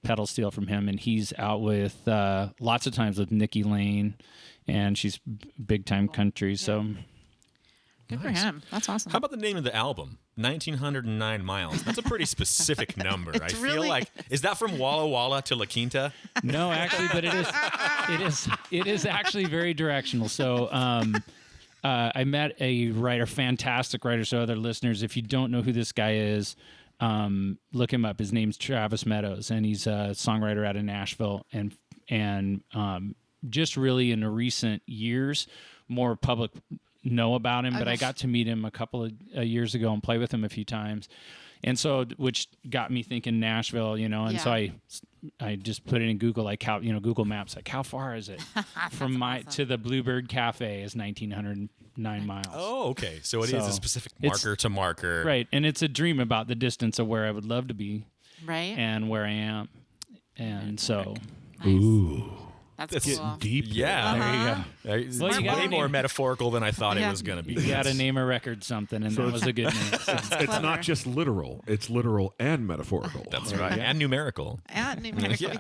pedal steel from him, and he's out with lots of times with Nikki Lane, and she's big time country. So Good for him. That's awesome. How about the name of the album? 1909 miles. That's a pretty specific number. I feel like, is that from Walla Walla to La Quinta? No, actually, but it is actually very directional. So. I met a writer, fantastic writer. So other listeners, if you don't know who this guy is, look him up. His name's Travis Meadows, and he's a songwriter out of Nashville. And just really in the recent years, more public know about him. But I got to meet him a couple of years ago and play with him a few times. And so, which got me thinking Nashville, and so I just put it in Google, like how, Google Maps, like how far is it from to the Bluebird Cafe is 1,909 miles. Oh, okay. So it is a specific marker to marker. Right. And it's a dream about the distance of where I would love to be. Right. And where I am. And so. Nice. Ooh. That's Getting cool. deep. Yeah. There you go. It's you gotta way more name- metaphorical than I thought it was going to be. You got to name a record something, and that was a good name. It's not just literal. It's literal and metaphorical. That's right. And numerical. And numerical.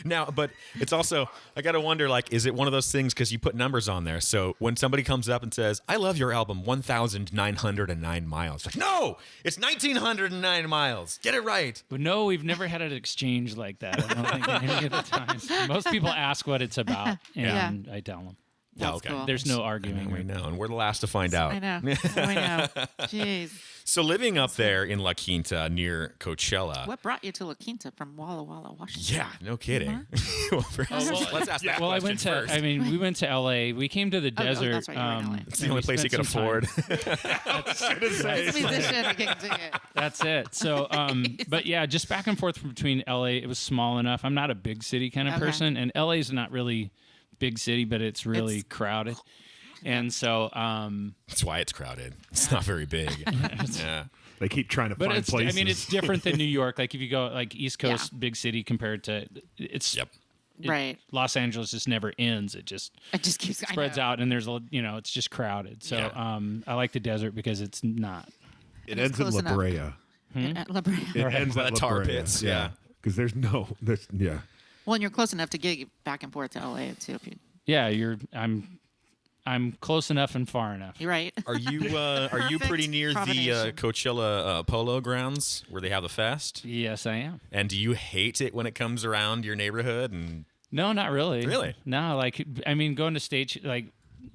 Now, but it's also, I got to wonder, like, is it one of those things because you put numbers on there? So when somebody comes up and says, I love your album, 1,909 miles. Like, no, it's 1,909 miles. Get it right. But no, we've never had an exchange like that. I don't think any of the times. Most people ask what it's about, and I tell them. That's okay. cool. There's no arguing. We know, and we're the last to find out. I know. I know. Jeez. So living up there in La Quinta near Coachella. What brought you to La Quinta from Walla Walla, Washington? Yeah, no kidding. Well, let's ask that Well, I question went to. first. I mean, we went to L.A. We came to the desert. that's right, you were in LA. It's the only place you can afford. As a musician, I can do it. That's it. So, but yeah, just back and forth between L.A. It was small enough. I'm not a big city kind of person, and L.A. is not really big city, but it's really crowded. And so, That's why it's crowded. It's not very big. Yeah. They keep trying to but find it's. places. I mean, it's different than New York. Like if you go like East Coast, big city compared to it's. Yep. Right. Los Angeles just never ends. It just keeps spreads out, and there's it's just crowded. So I like the desert because it's not. it it's ends in close La enough. Brea. At La Brea. It ends By at the La tar Brea. pits, yeah. Because there's Well, and you're close enough to get back and forth to LA too. If you, Yeah, I'm close enough and far enough. you're right. Are you pretty near the combination. Coachella Polo Grounds where they have the fest? Yes, I am. And do you hate it when it comes around your neighborhood? And No, not really. Really? No, going to stage,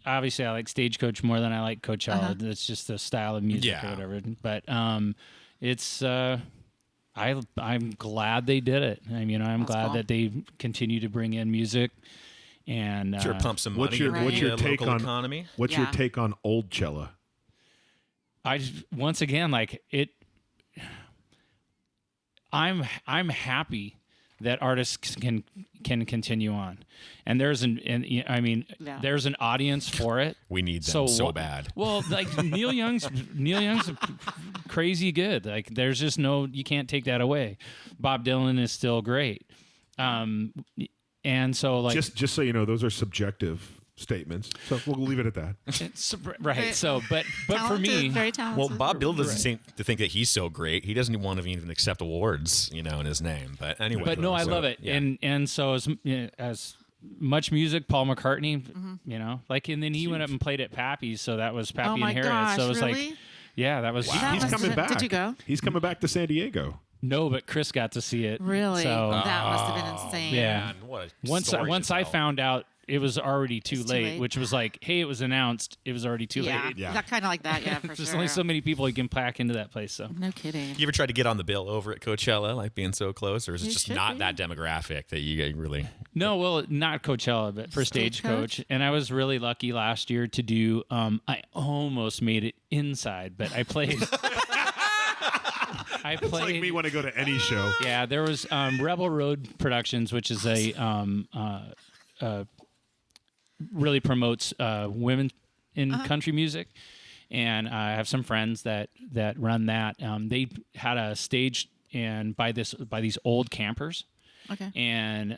obviously I like Stagecoach more than I like Coachella. It's just the style of music or Yeah. whatever. But it's I'm glad they did it. I mean, I'm glad cool. that they continue to bring in music and Sure, pump some money. What's your take local on economy? What's your Yeah. take on old Cella? once again, like it. I'm happy that artists can continue on, and there's there's an audience for it. We need them so wha- bad. Well, like Neil Young's crazy good. Like there's just you can't take that away. Bob Dylan is still great, and so like Just so you know, those are subjective statements. So we'll leave it at that. it's, right. So, but for me, very talented. Well, Bob Dylan doesn't seem to think that he's so great. He doesn't want to even accept awards, in his name. But anyway. But no, I so, love it. yeah. And so as much music, Paul McCartney, and then he went up and played at Pappy's, so that was Pappy Oh my and Harriet. gosh, So it was really? like, yeah, that was That He's must coming have- back. Did you go? He's coming back to San Diego. no, but Chris got to see it. Really? So That must have been insane. yeah. Man, what a Once story to I tell. found out it was already too It's too late, late. which was like, hey, it was announced, it was already too Yeah, late. Yeah. that kind of like that. Yeah, for There's sure. only so many people you can pack into that place. So No kidding. You ever tried to get on the bill over at Coachella, like being so close, or is it You just should not be. that demographic that you really? no, well, not Coachella, but for Stagecoach. And I was really lucky last year to do. I almost made it inside, but I played. I It's played. like me when I go to any show. Yeah, there was Rebel Road Productions, which is really promotes women in country music, and I have some friends that run that. They had a stage and by these old campers, Okay. and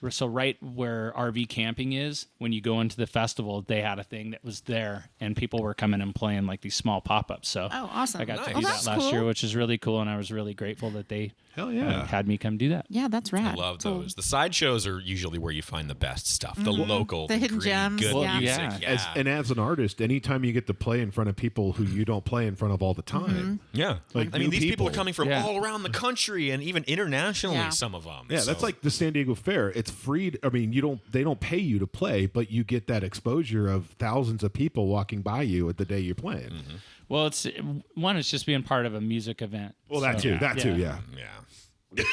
so right where RV camping is, when you go into the festival, they had a thing that was there, and people were coming and playing like these small pop-ups. So Oh, awesome. I got to Oh, do that that's last year, cool. which is really cool, and I was really grateful that they Hell yeah. had me come do that. Yeah, that's rad. I love Cool. those. The side shows are usually where you find the best stuff. The local, The hidden gritty, gems, good yeah. music. Yeah. Yeah. As an artist, anytime you get to play in front of people who you don't play in front of all the time, Yeah. Like I mean, new these people are people. coming from Yeah. all around the country and even internationally, Yeah. some of them. yeah, that's like the San Diego Fair. It's free. I mean, they don't pay you to play, but you get that exposure of thousands of people walking by you at the day you're playing. Well, it's just being part of a music event. Well, that too. That too. Yeah. Yeah.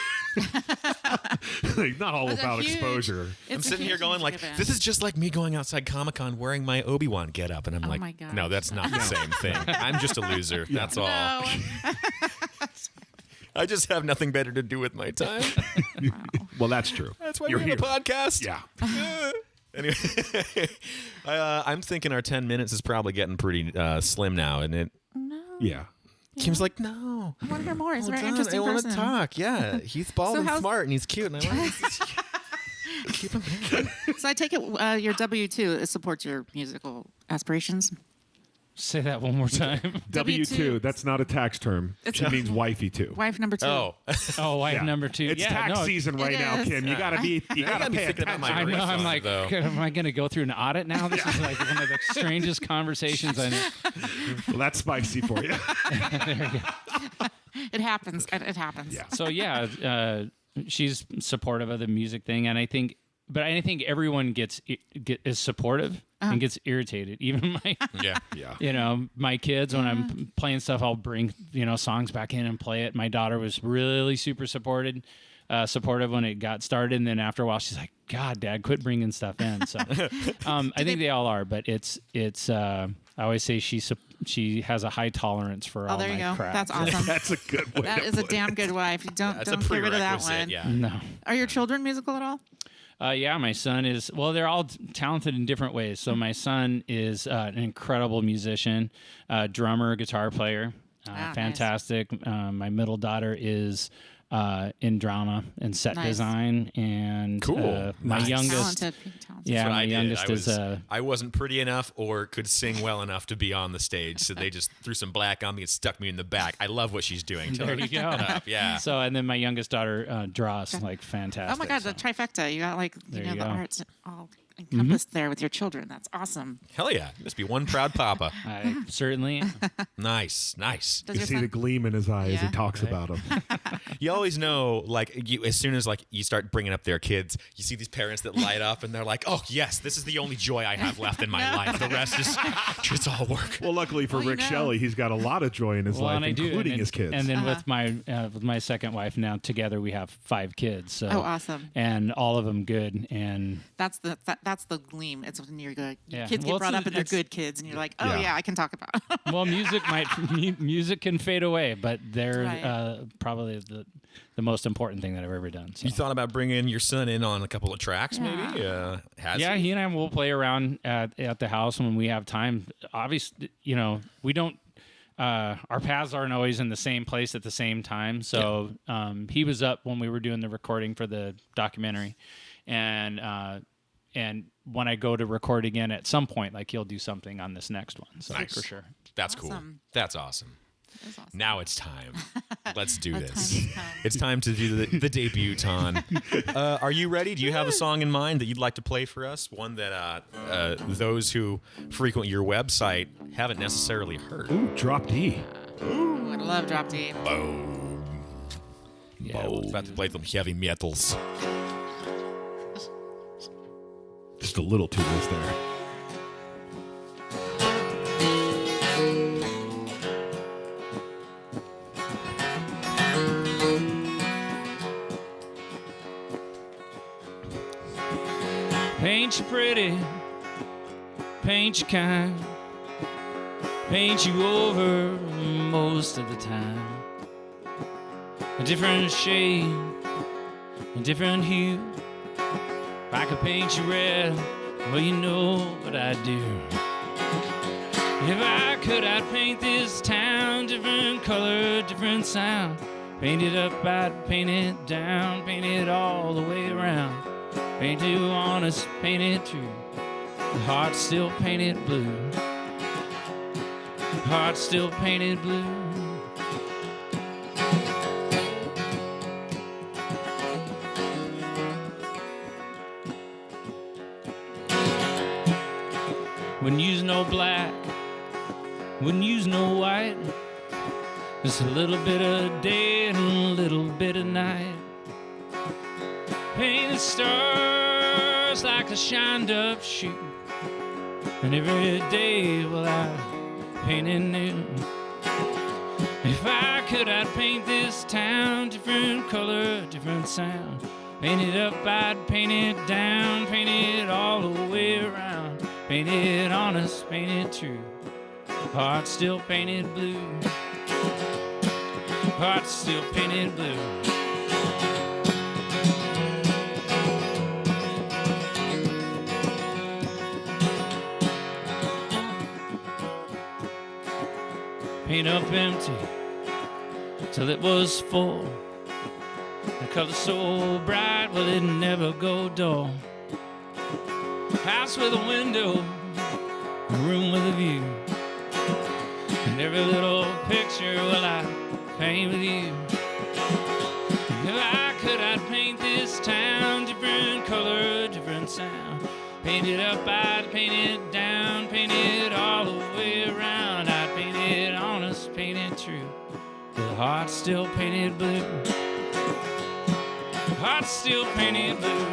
Like, not all It's a about huge- exposure. I'm It's a sitting here huge going like, music event. this is just like me going outside Comic-Con wearing my Obi-Wan get-up. And I'm like, my gosh. no, that's not the same thing. I'm just a loser. That's all. No. I just have nothing better to do with my time. Well, that's true. That's why you're you're here. in a podcast. Yeah. Anyway, I'm thinking our 10 minutes is probably getting pretty slim now, and it Yeah. Kim's like, no. I want to hear more. He's a Hold very on, interesting I want person. to talk. Yeah, he's bald So and how's- smart, and he's cute, and I like keep him in. So I take it your W-2 supports your musical aspirations. Say that one more time. W-2, that's not a tax term. She means wifey too. Wife number 2. Oh, Oh, wife Yeah. number 2. It's yeah, tax no, season right It now, is. Kim. You gotta be gotta be pay thinking about attention. my I know. refund, I'm like, though. am I going to go through an audit now? This is like one of the strangest conversations I know. Well, that's spicy for you. It happens. It happens. Yeah. So yeah, she's supportive of the music thing, and I think everyone is supportive and gets irritated. Even my, yeah. Yeah. my kids when I'm playing stuff, I'll bring songs back in and play it. My daughter was really super supportive when it got started, and then after a while, she's like, "God, Dad, quit bringing stuff in." So I think they all are, but it's. I always say she has a high tolerance for all Oh, there you my go. crap. That's awesome. That's a good way. That to is a put damn it. good wife. Don't That's a get rid of that prerequisite. one. Yeah. No. Are your children musical at all? Yeah, my son is. Well, they're all talented in different ways. So my son is an incredible musician, drummer, guitar player, nice. fantastic. My middle daughter is in drama and set Nice. design, and Cool. my Nice. youngest. Talented. Talented. Yeah, That's what my I did. youngest is. I wasn't pretty enough or could sing well enough to be on the stage, so they just threw some black on me and stuck me in the back. I love what she's doing. Tell There her you to keep it go. up. Yeah. So, and then my youngest daughter draws like fantastic. Oh my God, so. the trifecta. You got like There the you go. arts all encompassed there with your children. That's awesome. Hell yeah. You must be one proud papa. I certainly. Nice. Does You your see son? the gleam in his eye as he Yeah. talks about him. You always know, like, as soon as like you start bringing up their kids, you see these parents that light up, and they're like, "Oh yes, this is the only joy I have left in my life. The rest is it's all work." Well, luckily for Rick Shelley, he's got a lot of joy in his life, including his kids. And then with my second wife now together, we have 5 kids. So, awesome! And all of them good. And that's the gleam. It's when you're good. Yeah. Kids get brought up and they're good kids, and you're like, oh yeah, I can talk about it. Well, music can fade away, but they're probably the most important thing that I've ever done. So. You thought about bringing your son in on a couple of tracks, maybe? He and I will play around at the house when we have time. Obviously, we don't. Our paths aren't always in the same place at the same time. So he was up when we were doing the recording for the documentary, and when I go to record again at some point, like he'll do something on this next one. So nice. For sure. That's cool. That's awesome. Awesome. Now it's time. Let's do this. It's time to do the Debutante. Are you ready? Do you have a song in mind that you'd like to play for us? One that those who frequent your website haven't necessarily heard. Ooh, Drop D. Ooh, I love Drop D. Boom. Yeah, about to play some heavy metals. Just a little too loose there. Paint you pretty, paint you kind, paint you over most of the time. A different shade, a different hue. If I could paint you red, well, you know what I'd do. If I could, I'd paint this town different color, different sound. Paint it up, I'd paint it down, paint it all the way around. Paint it honest, paint it true. The heart's still painted blue. The heart's still painted blue. Wouldn't use no black, wouldn't use no white. Just a little bit of day and a little bit of night. Painted stars like a shined up shoe. And every day, well, I paint it new. If I could, I'd paint this town different color, different sound. Paint it up, I'd paint it down, paint it all the way around. Paint it honest, paint it true. Heart's still painted blue. Heart's still painted blue. Paint up empty till it was full. The color so bright, well, it never go dull. House with a window, a room with a view. And every little picture, well, I paint with you. If I could, I'd paint this town different color, different sound. Paint it up, I'd paint it down, paint it all the way around. I'd paint it honest, paint it true. The heart's still painted blue. The heart's still painted blue.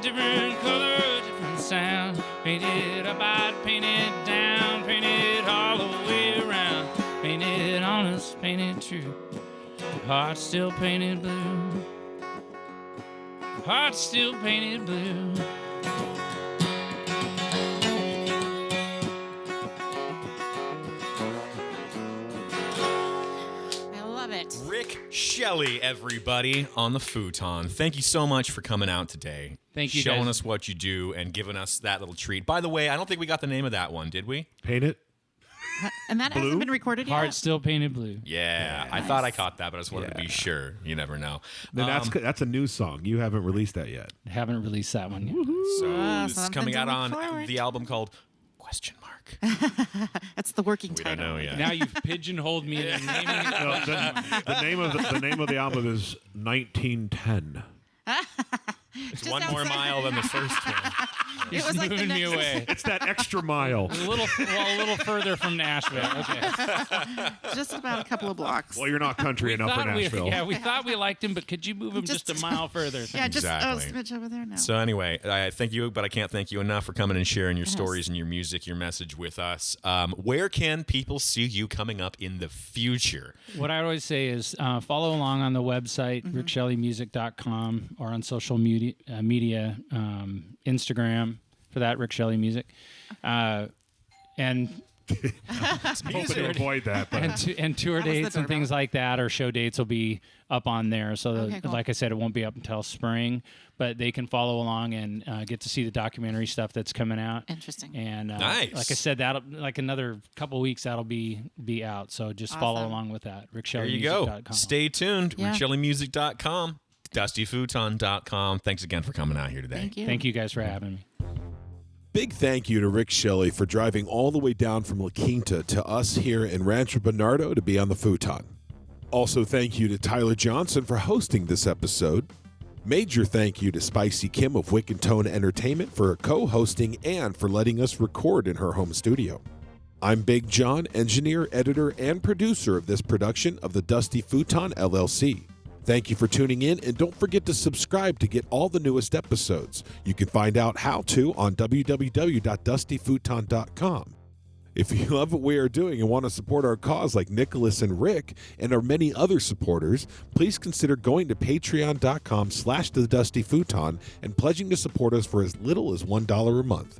Different color, different sound. Paint it up, I'd paint it down, paint it all the way around. Paint it honest, paint it true. Heart's still painted blue. Heart's still painted blue. Rick Shelley, everybody, on the Futon. Thank you so much for coming out today. Thank you, showing guys. us what you do and giving us that little treat. By the way, I don't think we got the name of that one, did we? Paint it. And that hasn't been recorded yet. Heart Still Painted Blue. Yeah, I thought I caught that, but I just wanted to be sure. You never know. Then that's a new song. You haven't released that yet. Haven't released that one yet. So this is coming out to on look forward. the album called Question Mark. That's the working We title. don't know yet. Now you've pigeonholed me into naming it. No, the name of the album is 1910. It's one more mile than the first one. It was like the Moving me next- away. It's that extra mile. A little further from Nashville. Okay. Just about a couple of blocks. Well, you're not country enough for Nashville. We thought we liked him, but could you move him just a mile further? Yeah, just Exactly. a smidge over there now. So anyway, I thank you, but I can't thank you enough for coming and sharing your stories and your music, your message with us. Where can people see you coming up in the future? What I always say is follow along on the website, rickshelleymusic.com, or on social media, Instagram for that, Rick Shelley Music. And Hoping to avoid that, but and tour That was the dates and doorbell. things like that, or show dates will be up on there. So, Okay, cool. like I said, it won't be up until spring, but they can follow along and get to see the documentary stuff that's coming out. Interesting. And Nice. like I said, that'll like another couple weeks that'll be out. So just follow Awesome. along with that. There you go. rickshelleymusic.com. Stay tuned. Yeah. RickShelleyMusic.com, DustyFuton.com. Thanks again for coming out here today. Thank you. Thank you guys for having me. Big thank you to Rick Shelley for driving all the way down from La Quinta to us here in Rancho Bernardo to be on the Futon. Also, thank you to Tyler Johnson for hosting this episode. Major thank you to Spicy Kim of Wick and Tone Entertainment for co-hosting and for letting us record in her home studio. I'm Big John, engineer, editor, and producer of this production of the Dusty Futon LLC. Thank you for tuning in, and don't forget to subscribe to get all the newest episodes. You can find out how to on www.dustyfuton.com. If you love what we are doing and want to support our cause like Nicholas and Rick and our many other supporters, please consider going to patreon.com/thedustyfuton and pledging to support us for as little as $1 a month.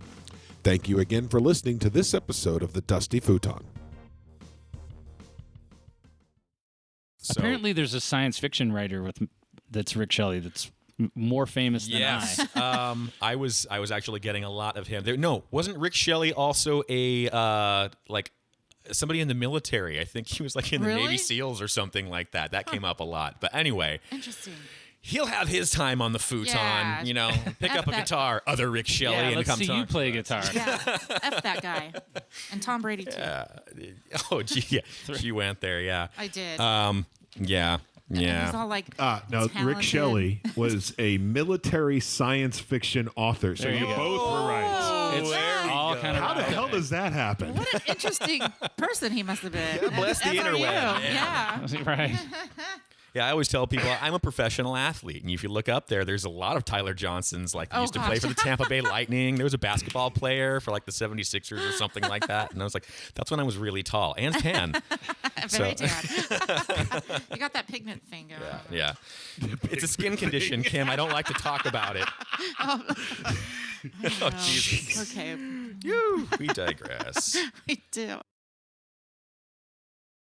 Thank you again for listening to this episode of The Dusty Futon. So- Apparently, there's a science fiction writer that's Rick Shelley that's more famous than Yes. I. I was actually getting a lot of him. Wasn't Rick Shelley also a somebody in the military? I think he was like in the Really? Navy SEALs or something like that. That came up a lot. But anyway, Interesting. he'll have his time on the futon, Yeah. Pick up a that- guitar, other Rick Shelley, Yeah, and let's come see you talk. play guitar. Yeah. F that guy. And Tom Brady, too. Oh, gee, yeah. She went there, yeah. I did. Yeah. He's Yeah. all like, no, Rick talented. Shelley was a military science fiction author, so There you you go. both were right. It's all kind of How the hell does that happen? What an interesting person he must have been. Yeah, bless the As are you. interweb. Yeah. right. Yeah, I always tell people I'm a professional athlete, and if you look up there's a lot of Tyler Johnsons. Like, he Oh, used to play gosh. for the Tampa Bay Lightning. There was a basketball player for like the 76ers or something like that. And I was like, that's when I was really tall and tan. Very tan. You got that pigment thing going. Yeah, it's a skin condition, Kim. I don't like to talk about it. Oh, Jesus. Okay. We digress. We do.